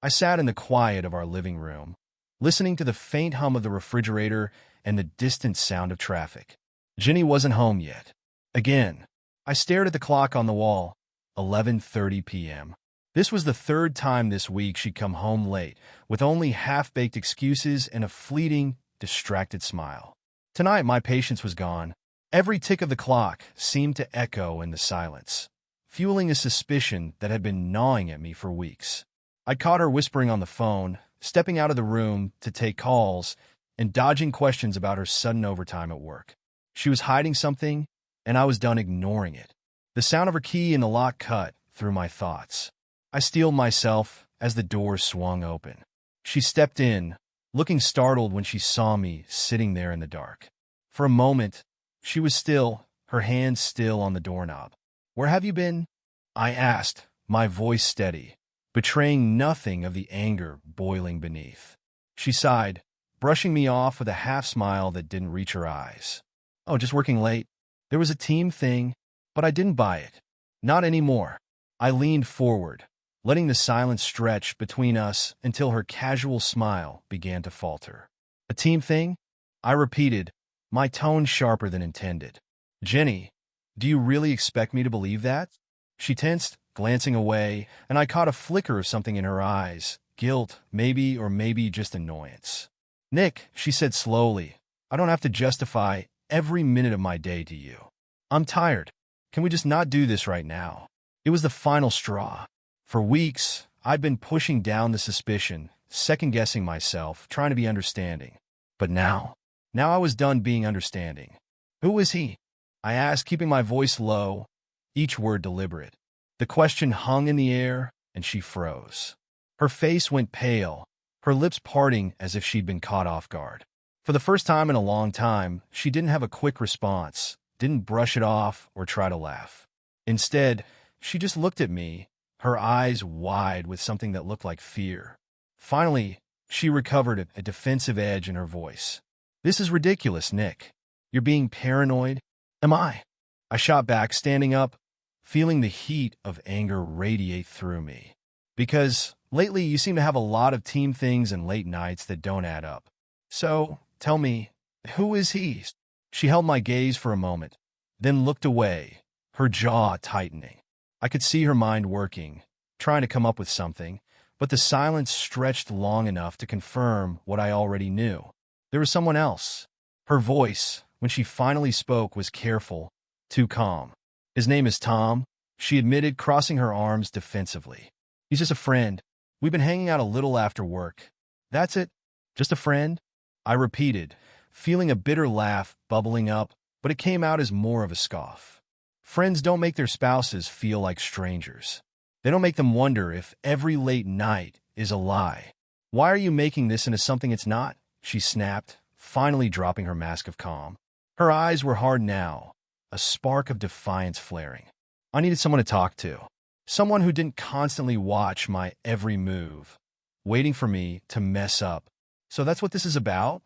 I sat in the quiet of our living room, listening to the faint hum of the refrigerator and the distant sound of traffic. Jenny wasn't home yet. Again, I stared at the clock on the wall. 11:30 p.m. This was the third time this week she'd come home late, with only half-baked excuses and a fleeting, distracted smile. Tonight, my patience was gone. Every tick of the clock seemed to echo in the silence, fueling a suspicion that had been gnawing at me for weeks. I caught her whispering on the phone, stepping out of the room to take calls, and dodging questions about her sudden overtime at work. She was hiding something, and I was done ignoring it. The sound of her key in the lock cut through my thoughts. I steeled myself as the door swung open. She stepped in, looking startled when she saw me sitting there in the dark. For a moment, she was still, her hand still on the doorknob. "Where have you been?" I asked, my voice steady, betraying nothing of the anger boiling beneath. She sighed, brushing me off with a half-smile that didn't reach her eyes. "Oh, just working late. There was a team thing, but I didn't buy it. Not anymore." I leaned forward, letting the silence stretch between us until her casual smile began to falter. "A team thing?" I repeated, my tone sharper than intended. "Jenny, do you really expect me to believe that?" She tensed, glancing away, and I caught a flicker of something in her eyes. Guilt, maybe, or maybe just annoyance. "Nick," she said slowly, "I don't have to justify every minute of my day to you. I'm tired. Can we just not do this right now?" It was the final straw. For weeks, I'd been pushing down the suspicion, second-guessing myself, trying to be understanding. But now I was done being understanding. "Who was he?" I asked, keeping my voice low, each word deliberate. The question hung in the air, and she froze. Her face went pale, her lips parting as if she'd been caught off guard. For the first time in a long time, she didn't have a quick response, didn't brush it off or try to laugh. Instead, she just looked at me, her eyes wide with something that looked like fear. Finally, she recovered a defensive edge in her voice. "This is ridiculous, Nick. You're being paranoid." "Am I?" I shot back, standing up, feeling the heat of anger radiate through me. "Because lately you seem to have a lot of team things and late nights that don't add up. So, tell me, who is he?" She held my gaze for a moment, then looked away, her jaw tightening. I could see her mind working, trying to come up with something, but the silence stretched long enough to confirm what I already knew. There was someone else. Her voice, when she finally spoke, was careful, too calm. "His name is Tom," she admitted, crossing her arms defensively. "He's just a friend. We've been hanging out a little after work." "That's it? Just a friend?" I repeated, feeling a bitter laugh bubbling up, but it came out as more of a scoff. Friends don't make their spouses feel like strangers. They don't make them wonder if every late night is a lie. "Why are you making this into something it's not?" she snapped, finally dropping her mask of calm. Her eyes were hard now, a spark of defiance flaring. I needed someone to talk to. Someone who didn't constantly watch my every move, waiting for me to mess up. "So that's what this is about?"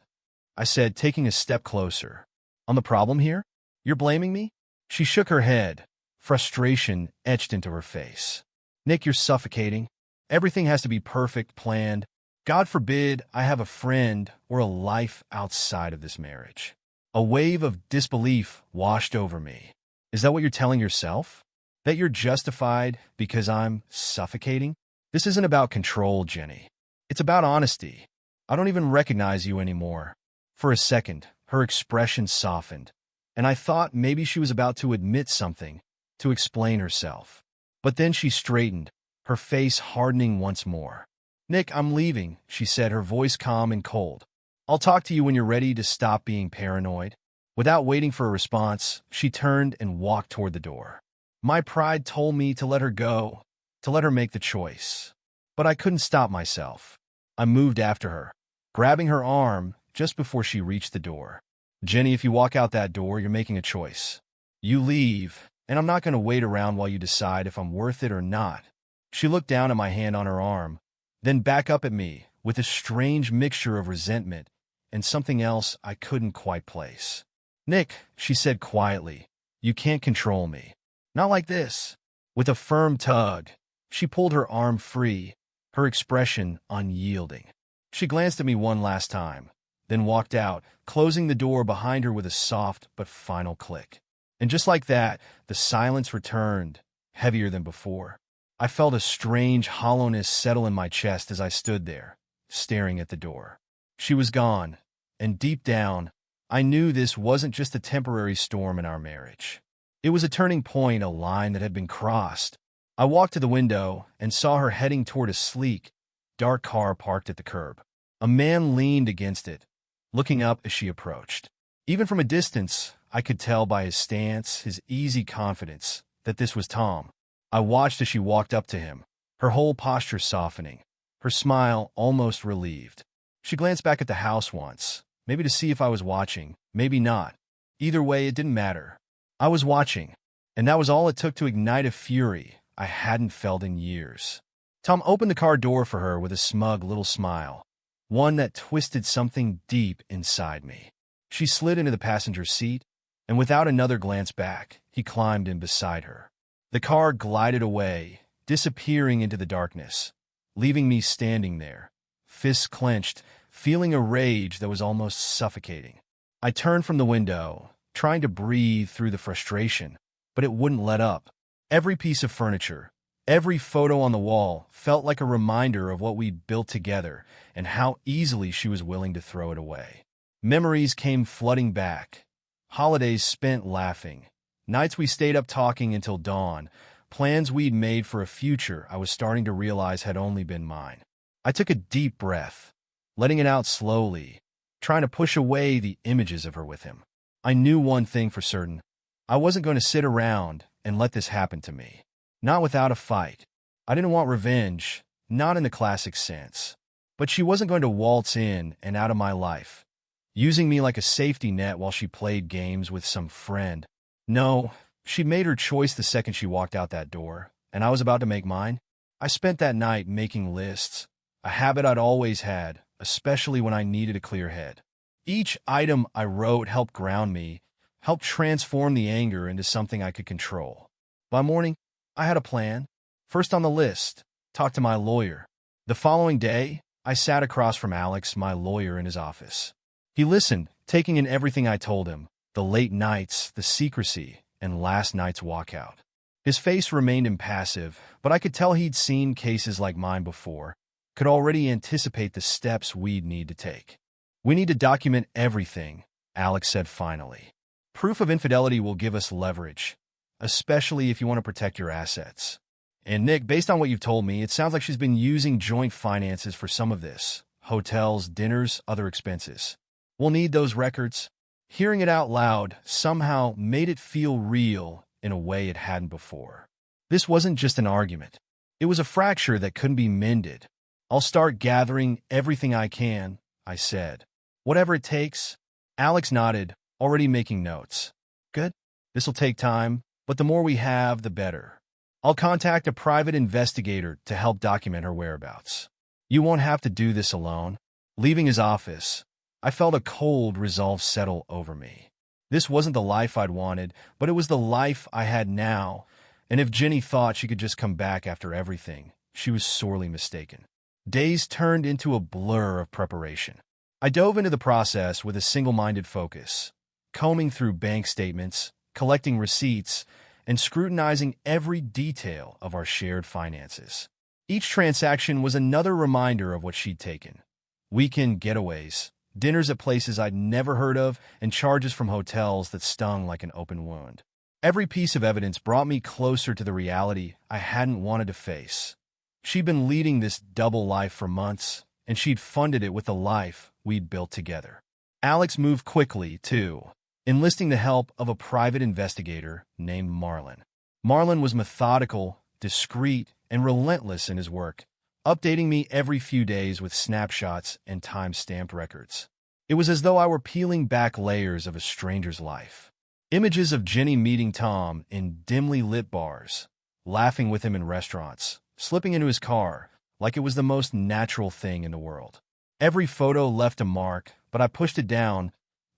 I said, taking a step closer. "On the problem here? You're blaming me?" She shook her head, frustration etched into her face. "Nick, you're suffocating. Everything has to be perfect, planned. God forbid I have a friend or a life outside of this marriage." A wave of disbelief washed over me. "Is that what you're telling yourself? That you're justified because I'm suffocating?" "This isn't about control, Jenny. It's about honesty. I don't even recognize you anymore." For a second, her expression softened, and I thought maybe she was about to admit something, to explain herself. But then she straightened, her face hardening once more. "Nick, I'm leaving," she said, her voice calm and cold. "I'll talk to you when you're ready to stop being paranoid." Without waiting for a response, she turned and walked toward the door. My pride told me to let her go, to let her make the choice. But I couldn't stop myself. I moved after her, grabbing her arm just before she reached the door. "Jenny, if you walk out that door, you're making a choice. You leave, and I'm not going to wait around while you decide if I'm worth it or not." She looked down at my hand on her arm, then back up at me with a strange mixture of resentment and something else I couldn't quite place. "Nick," she said quietly, "you can't control me. Not like this." With a firm tug, she pulled her arm free, her expression unyielding. She glanced at me one last time, then walked out, closing the door behind her with a soft but final click. And just like that, the silence returned, heavier than before. I felt a strange hollowness settle in my chest as I stood there, staring at the door. She was gone, and deep down, I knew this wasn't just a temporary storm in our marriage. It was a turning point, a line that had been crossed. I walked to the window and saw her heading toward a sleek, dark car parked at the curb. A man leaned against it, looking up as she approached. Even from a distance, I could tell by his stance, his easy confidence, that this was Tom. I watched as she walked up to him, her whole posture softening, her smile almost relieved. She glanced back at the house once, maybe to see if I was watching, maybe not. Either way, it didn't matter. I was watching, and that was all it took to ignite a fury I hadn't felt in years. Tom opened the car door for her with a smug little smile, one that twisted something deep inside me. She slid into the passenger seat, and without another glance back, he climbed in beside her. The car glided away, disappearing into the darkness, leaving me standing there, fists clenched, feeling a rage that was almost suffocating. I turned from the window, trying to breathe through the frustration, but it wouldn't let up. Every piece of furniture, every photo on the wall felt like a reminder of what we'd built together and how easily she was willing to throw it away. Memories came flooding back. Holidays spent laughing. Nights we stayed up talking until dawn. Plans we'd made for a future I was starting to realize had only been mine. I took a deep breath, letting it out slowly, trying to push away the images of her with him. I knew one thing for certain. I wasn't going to sit around and let this happen to me. Not without a fight. I didn't want revenge, not in the classic sense. But she wasn't going to waltz in and out of my life, using me like a safety net while she played games with some friend. No, she made her choice the second she walked out that door, and I was about to make mine. I spent that night making lists, a habit I'd always had, especially when I needed a clear head. Each item I wrote helped ground me, helped transform the anger into something I could control. By morning, I had a plan. First on the list, talk to my lawyer. The following day, I sat across from Alex, my lawyer, in his office. He listened, taking in everything I told him, the late nights, the secrecy, and last night's walkout. His face remained impassive, but I could tell he'd seen cases like mine before, could already anticipate the steps we'd need to take. We need to document everything, Alex said finally. Proof of infidelity will give us leverage, especially if you want to protect your assets. And Nick, based on what you've told me, it sounds like she's been using joint finances for some of this. Hotels, dinners, other expenses. We'll need those records. Hearing it out loud somehow made it feel real in a way it hadn't before. This wasn't just an argument. It was a fracture that couldn't be mended. I'll start gathering everything I can, I said. Whatever it takes. Alex nodded, already making notes. Good. This'll take time, but the more we have, the better. I'll contact a private investigator to help document her whereabouts. You won't have to do this alone. Leaving his office, I felt a cold resolve settle over me. This wasn't the life I'd wanted, but it was the life I had now, and if Jenny thought she could just come back after everything, she was sorely mistaken. Days turned into a blur of preparation. I dove into the process with a single-minded focus, combing through bank statements, collecting receipts, and scrutinizing every detail of our shared finances. Each transaction was another reminder of what she'd taken. Weekend getaways, dinners at places I'd never heard of, and charges from hotels that stung like an open wound. Every piece of evidence brought me closer to the reality I hadn't wanted to face. She'd been leading this double life for months, and she'd funded it with the life we'd built together. Alex moved quickly, too, enlisting the help of a private investigator named Marlon. Marlon was methodical, discreet, and relentless in his work, updating me every few days with snapshots and time-stamped records. It was as though I were peeling back layers of a stranger's life. Images of Jenny meeting Tom in dimly lit bars, laughing with him in restaurants, slipping into his car like it was the most natural thing in the world. Every photo left a mark, but I pushed it down,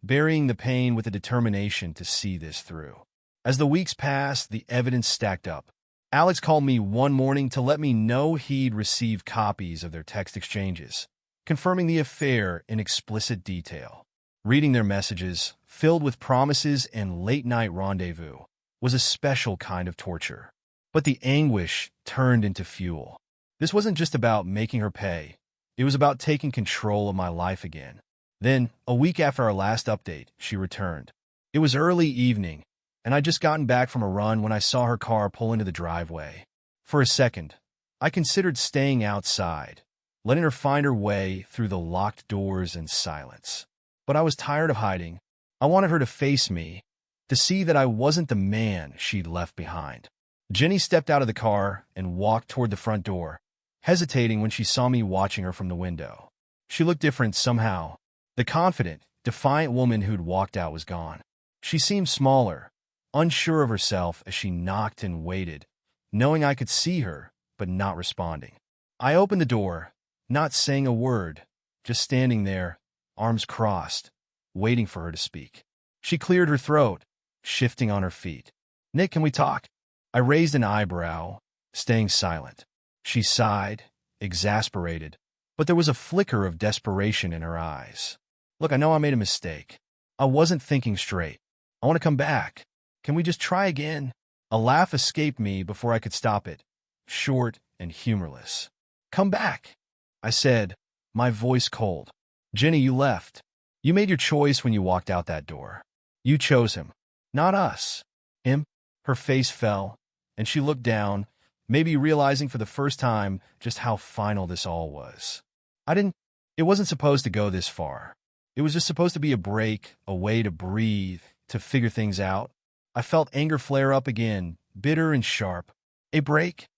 burying the pain with a determination to see this through. As the weeks passed, the evidence stacked up. Alex called me one morning to let me know he'd received copies of their text exchanges, confirming the affair in explicit detail. Reading their messages, filled with promises and late-night rendezvous, was a special kind of torture. But the anguish turned into fuel. This wasn't just about making her pay. It was about taking control of my life again. Then, a week after our last update, she returned. It was early evening, and I'd just gotten back from a run when I saw her car pull into the driveway. For a second, I considered staying outside, letting her find her way through the locked doors and silence. But I was tired of hiding. I wanted her to face me, to see that I wasn't the man she'd left behind. Jenny stepped out of the car and walked toward the front door, hesitating when she saw me watching her from the window. She looked different somehow. The confident, defiant woman who'd walked out was gone. She seemed smaller, unsure of herself as she knocked and waited, knowing I could see her, but not responding. I opened the door, not saying a word, just standing there, arms crossed, waiting for her to speak. She cleared her throat, shifting on her feet. "Nick, can we talk?" I raised an eyebrow, staying silent. She sighed, exasperated, but there was a flicker of desperation in her eyes. "Look, I know I made a mistake. I wasn't thinking straight. I want to come back. Can we just try again?" A laugh escaped me before I could stop it, short and humorless. "Come back," I said, my voice cold. "Jenny, you left. You made your choice when you walked out that door. You chose him, not us." "Him?" Her face fell, and she looked down, maybe realizing for the first time just how final this all was. It wasn't supposed to go this far. It was just supposed to be a break, a way to breathe, to figure things out. I felt anger flare up again, bitter and sharp. "A break?"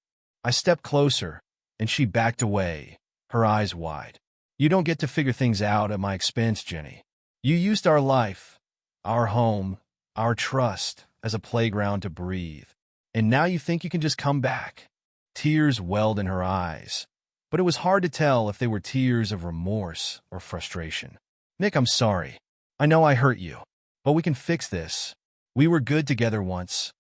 I stepped closer, and she backed away, her eyes wide. "You don't get to figure things out at my expense, Jenny. You used our life, our home, our trust as a playground to breathe. And now you think you can just come back." Tears welled in her eyes, but it was hard to tell if they were tears of remorse or frustration. "Nick, I'm sorry. I know I hurt you, but we can fix this. We were good together once,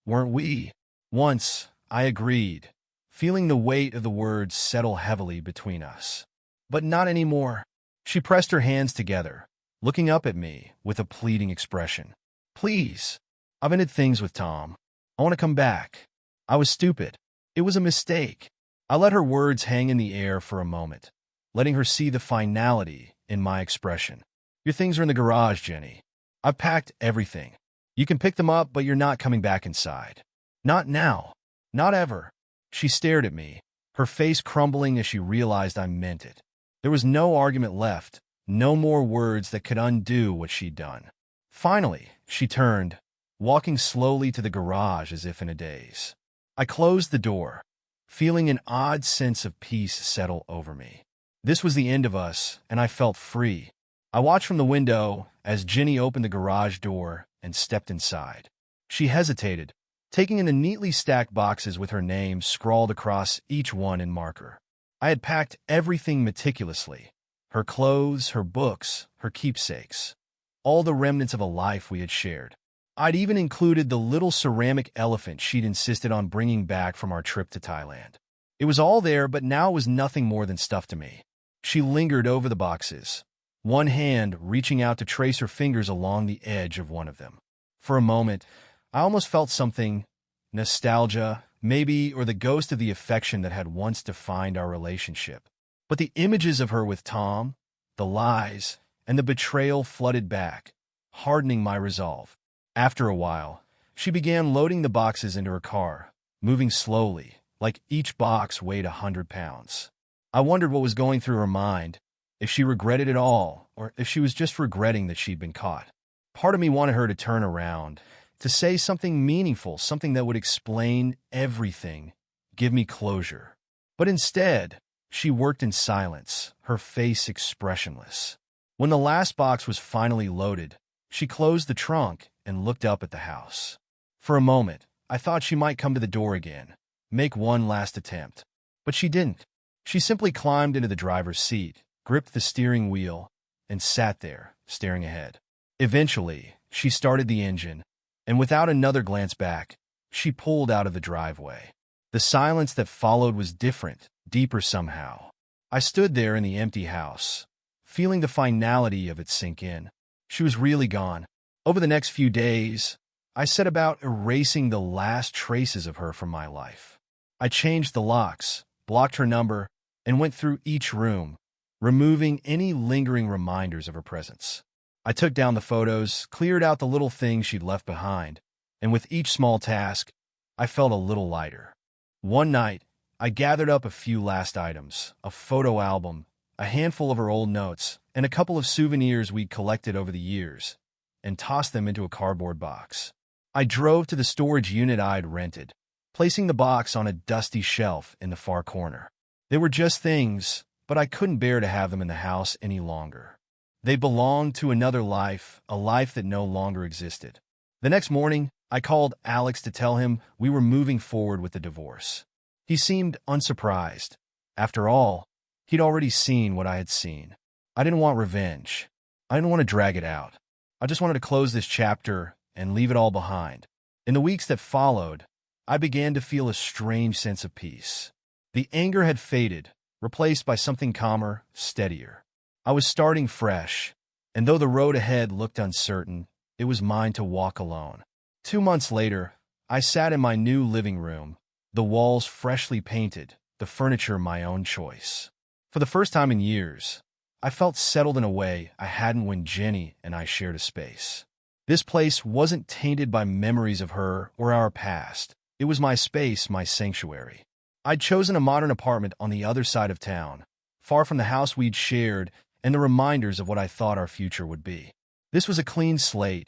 weren't we?" "Once," I agreed, feeling the weight of the words settle heavily between us. "But not anymore." She pressed her hands together, looking up at me with a pleading expression. "Please. I've ended things with Tom. I want to come back. I was stupid. It was a mistake." I let her words hang in the air for a moment, letting her see the finality in my expression. "Your things are in the garage, Jenny. I've packed everything. You can pick them up, but you're not coming back inside. Not now. Not ever." She stared at me, her face crumbling as she realized I meant it. There was no argument left, no more words that could undo what she'd done. Finally, she turned, walking slowly to the garage as if in a daze. I closed the door, feeling an odd sense of peace settle over me. This was the end of us, and I felt free. I watched from the window as Jenny opened the garage door and stepped inside. She hesitated, taking in the neatly stacked boxes with her name scrawled across each one in marker. I had packed everything meticulously: her clothes, her books, her keepsakes, all the remnants of a life we had shared. I'd even included the little ceramic elephant she'd insisted on bringing back from our trip to Thailand. It was all there, but now it was nothing more than stuff to me. She lingered over the boxes, one hand reaching out to trace her fingers along the edge of one of them. For a moment, I almost felt something, nostalgia, maybe, or the ghost of the affection that had once defined our relationship. But the images of her with Tom, the lies, and the betrayal flooded back, hardening my resolve. After a while, she began loading the boxes into her car, moving slowly, like each box weighed 100 pounds. I wondered what was going through her mind, if she regretted it all, or if she was just regretting that she'd been caught. Part of me wanted her to turn around, to say something meaningful, something that would explain everything, give me closure. But instead, she worked in silence, her face expressionless. When the last box was finally loaded, she closed the trunk and looked up at the house. For a moment, I thought she might come to the door again, make one last attempt. But she didn't. She simply climbed into the driver's seat, gripped the steering wheel, and sat there, staring ahead. Eventually, she started the engine, and without another glance back, she pulled out of the driveway. The silence that followed was different, deeper somehow. I stood there in the empty house, feeling the finality of it sink in. She was really gone. Over the next few days, I set about erasing the last traces of her from my life. I changed the locks, blocked her number, and went through each room, removing any lingering reminders of her presence. I took down the photos, cleared out the little things she'd left behind, and with each small task, I felt a little lighter. One night, I gathered up a few last items, a photo album, a handful of her old notes, and a couple of souvenirs we'd collected over the years, and tossed them into a cardboard box. I drove to the storage unit I'd rented, placing the box on a dusty shelf in the far corner. They were just things, but I couldn't bear to have them in the house any longer. They belonged to another life, a life that no longer existed. The next morning, I called Alex to tell him we were moving forward with the divorce. He seemed unsurprised. After all, he'd already seen what I had seen. I didn't want revenge. I didn't want to drag it out. I just wanted to close this chapter and leave it all behind. In the weeks that followed, I began to feel a strange sense of peace. The anger had faded, replaced by something calmer, steadier. I was starting fresh, and though the road ahead looked uncertain, it was mine to walk alone. 2 months later, I sat in my new living room, the walls freshly painted, the furniture my own choice. For the first time in years, I felt settled in a way I hadn't when Jenny and I shared a space. This place wasn't tainted by memories of her or our past. It was my space, my sanctuary. I'd chosen a modern apartment on the other side of town, far from the house we'd shared and the reminders of what I thought our future would be. This was a clean slate,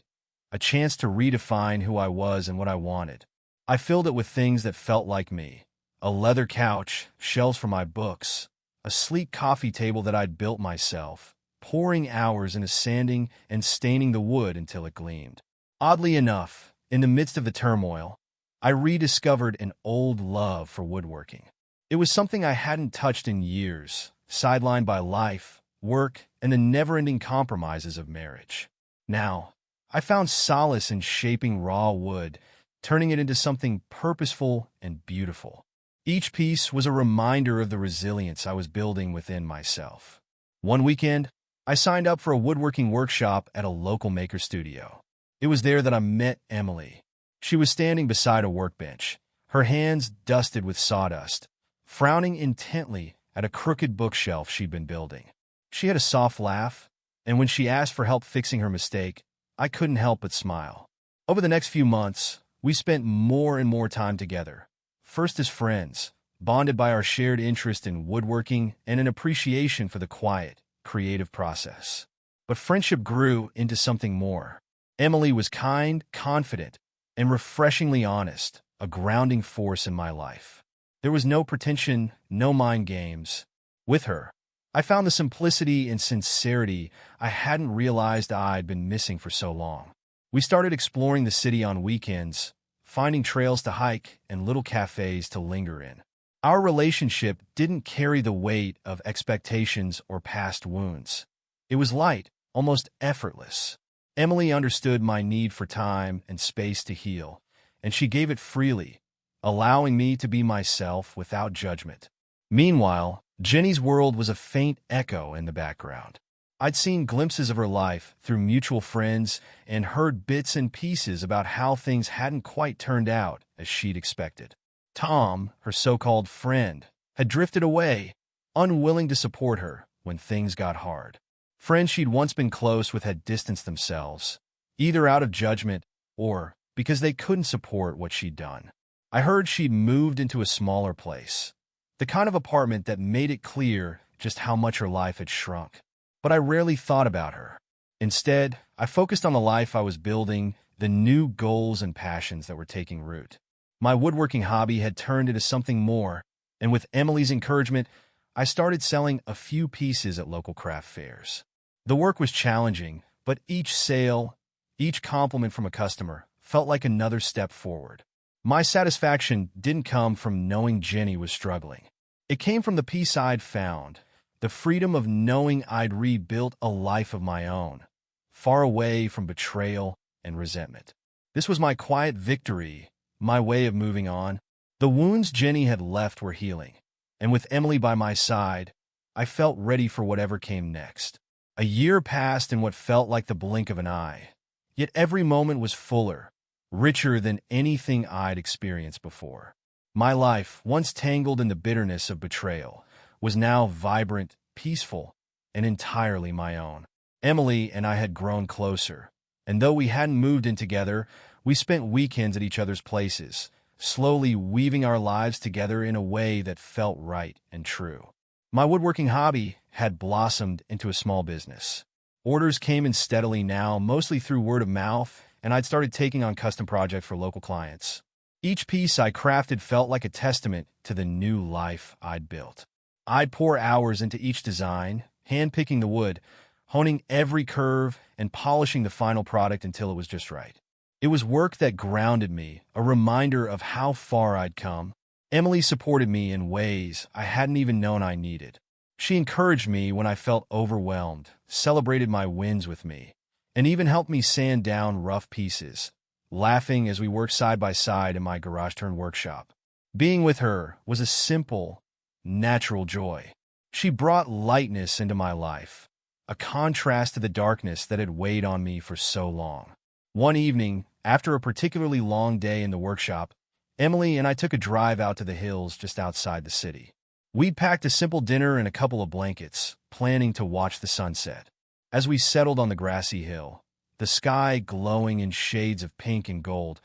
a chance to redefine who I was and what I wanted. I filled it with things that felt like me. A leather couch, shelves for my books, a sleek coffee table that I'd built myself, pouring hours into sanding and staining the wood until it gleamed. Oddly enough, in the midst of the turmoil, I rediscovered an old love for woodworking. It was something I hadn't touched in years, sidelined by life, work, and the never-ending compromises of marriage. Now, I found solace in shaping raw wood, turning it into something purposeful and beautiful. Each piece was a reminder of the resilience I was building within myself. One weekend, I signed up for a woodworking workshop at a local maker studio. It was there that I met Emily. She was standing beside a workbench, her hands dusted with sawdust, frowning intently at a crooked bookshelf she'd been building. She had a soft laugh, and when she asked for help fixing her mistake, I couldn't help but smile. Over the next few months, we spent more and more time together, first as friends, bonded by our shared interest in woodworking and an appreciation for the quiet, creative process. But friendship grew into something more. Emily was kind, confident, and refreshingly honest, a grounding force in my life. There was no pretension, no mind games. With her, I found the simplicity and sincerity I hadn't realized I'd been missing for so long. We started exploring the city on weekends, finding trails to hike and little cafes to linger in. Our relationship didn't carry the weight of expectations or past wounds. It was light, almost effortless. Emily understood my need for time and space to heal, and she gave it freely, allowing me to be myself without judgment. Meanwhile, Jenny's world was a faint echo in the background. I'd seen glimpses of her life through mutual friends and heard bits and pieces about how things hadn't quite turned out as she'd expected. Tom, her so-called friend, had drifted away, unwilling to support her when things got hard. Friends she'd once been close with had distanced themselves, either out of judgment or because they couldn't support what she'd done. I heard she'd moved into a smaller place, the kind of apartment that made it clear just how much her life had shrunk. But I rarely thought about her. Instead, I focused on the life I was building, the new goals and passions that were taking root. My woodworking hobby had turned into something more, and with Emily's encouragement, I started selling a few pieces at local craft fairs. The work was challenging, but each sale, each compliment from a customer, felt like another step forward. My satisfaction didn't come from knowing Jenny was struggling. It came from the peace I'd found, the freedom of knowing I'd rebuilt a life of my own, far away from betrayal and resentment. This was my quiet victory, my way of moving on. The wounds Jenny had left were healing, and with Emily by my side, I felt ready for whatever came next. A year passed in what felt like the blink of an eye, yet every moment was fuller, richer than anything I'd experienced before. My life, once tangled in the bitterness of betrayal, was now vibrant, peaceful, and entirely my own. Emily and I had grown closer, and though we hadn't moved in together, we spent weekends at each other's places, slowly weaving our lives together in a way that felt right and true. My woodworking hobby had blossomed into a small business. Orders came in steadily now, mostly through word of mouth, and I'd started taking on custom projects for local clients. Each piece I crafted felt like a testament to the new life I'd built. I'd pour hours into each design, hand-picking the wood, honing every curve, and polishing the final product until it was just right. It was work that grounded me, a reminder of how far I'd come. Emily supported me in ways I hadn't even known I needed. She encouraged me when I felt overwhelmed, celebrated my wins with me, and even helped me sand down rough pieces, laughing as we worked side by side in my garage-turned workshop. Being with her was a simple, natural joy. She brought lightness into my life, a contrast to the darkness that had weighed on me for so long. One evening, after a particularly long day in the workshop, Emily and I took a drive out to the hills just outside the city. We'd packed a simple dinner and a couple of blankets, planning to watch the sunset. As we settled on the grassy hill, the sky glowing in shades of pink and gold,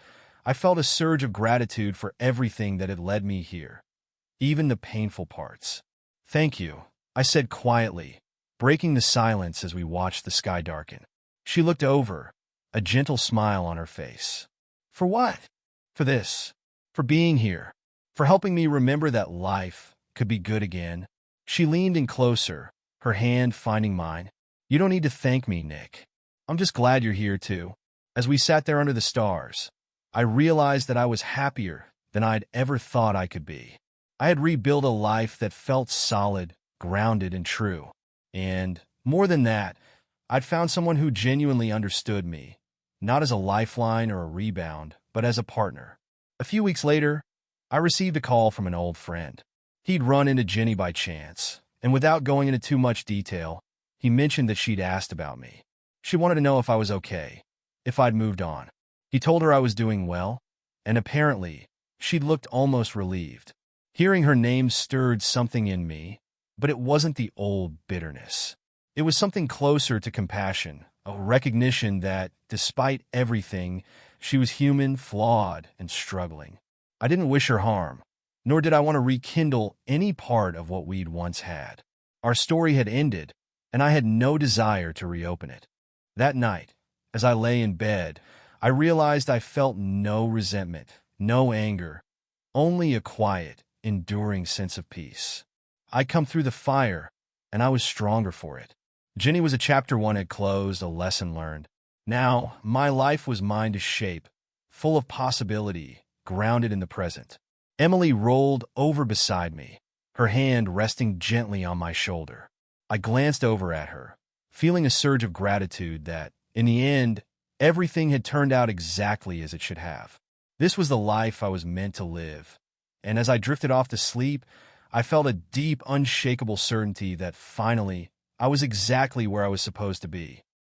I felt a surge of gratitude for everything that had led me here, even the painful parts. "Thank you," I said quietly, breaking the silence as we watched the sky darken. She looked over, a gentle smile on her face. "For what?" "For this. For being here. For helping me remember that life could be good again." She leaned in closer, her hand finding mine. "You don't need to thank me, Nick. I'm just glad you're here, too." As we sat there under the stars, I realized that I was happier than I'd ever thought I could be. I had rebuilt a life that felt solid, grounded, and true. And, more than that, I'd found someone who genuinely understood me, not as a lifeline or a rebound, but as a partner. A few weeks later, I received a call from an old friend. He'd run into Jenny by chance, and without going into too much detail, he mentioned that she'd asked about me. She wanted to know if I was okay, if I'd moved on. He told her I was doing well, and apparently, she'd looked almost relieved. Hearing her name stirred something in me, but it wasn't the old bitterness. It was something closer to compassion, a recognition that, despite everything, she was human, flawed, and struggling. I didn't wish her harm, nor did I want to rekindle any part of what we'd once had. Our story had ended, and I had no desire to reopen it. That night, as I lay in bed, I realized I felt no resentment, no anger, only a quiet, enduring sense of peace. I'd come through the fire, and I was stronger for it. Jenny was a chapter 1 had closed, a lesson learned. Now, my life was mine to shape, full of possibility, grounded in the present. Emily rolled over beside me, her hand resting gently on my shoulder. I glanced over at her, feeling a surge of gratitude that, in the end, everything had turned out exactly as it should have. This was the life I was meant to live, and as I drifted off to sleep, I felt a deep, unshakable certainty that finally, I was exactly where I was supposed to be.